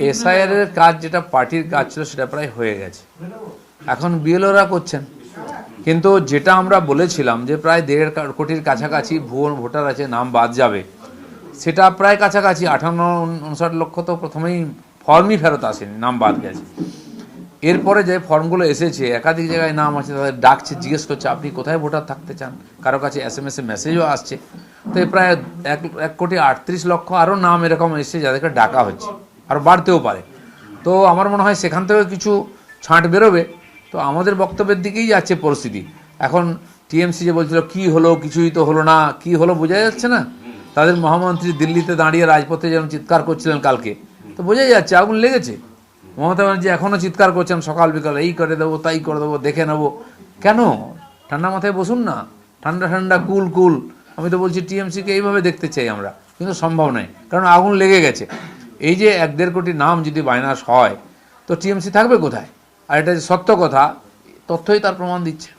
SIR এর কাজ যেটা পার্টির কাজ ছিল সেটা প্রায় হয়ে গেছে, এখন বিএলওরা করছেন। কিন্তু যেটা আমরা বলেছিলাম যে প্রায় 1.5 কোটির কাছাকাছি ভুয়ো ভোটার আছে, নাম বাদ যাবে, সেটা প্রায় কাছাকাছি 58-59 লক্ষ তো প্রথমেই ফর্মই ফেরত আসেনি, নাম বাদ গেছে। এরপরে যে ফর্মগুলো এসেছে একাধিক জায়গায় নাম আছে, তাদের ডাকছে, জিজ্ঞেস করছে আপনি কোথায় ভোটার থাকতে চান, কারো কাছে SMS এ মেসেজও আসছে। তো প্রায় 1,38,00,000 আরও নাম এরকম এসছে যাদেরকে ডাকা হচ্ছে, আরও বাড়তেও পারে। তো আমার মনে হয় সেখান থেকে কিছু ছাঁট বেরোবে। তো আমাদের বক্তব্যের দিকেই যাচ্ছে পরিস্থিতি। এখন টিএমসি যে বলছিল কি হলো, কিছুই তো হলো না, কি হলো বোঝা যাচ্ছে না। তাদের মহামন্ত্রী দিল্লিতে দাঁড়িয়ে রাজপথে যেমন চিৎকার করছিলেন কালকে, তো বোঝাই যাচ্ছে আগুন লেগেছে। মমতা ব্যানার্জি এখনও চিৎকার করছেন সকাল বিকাল, এই করে দেবো তাই করে দেবো, দেখে নেবো। কেন? ঠান্ডা মাথায় বসুন না, ঠান্ডা ঠান্ডা কুল কুল। আমি তো বলছি টিএমসিকে এইভাবে দেখতে চাই আমরা, কিন্তু সম্ভব নয়, কারণ আগুন লেগে গেছে। এই যে 1-1.5 কোটি নাম যদি বাইনাস হয়, তো টিএমসি থাকবে কোথায়? আর এটা যে সত্য কথা, তথ্যই তার প্রমাণ দিচ্ছে।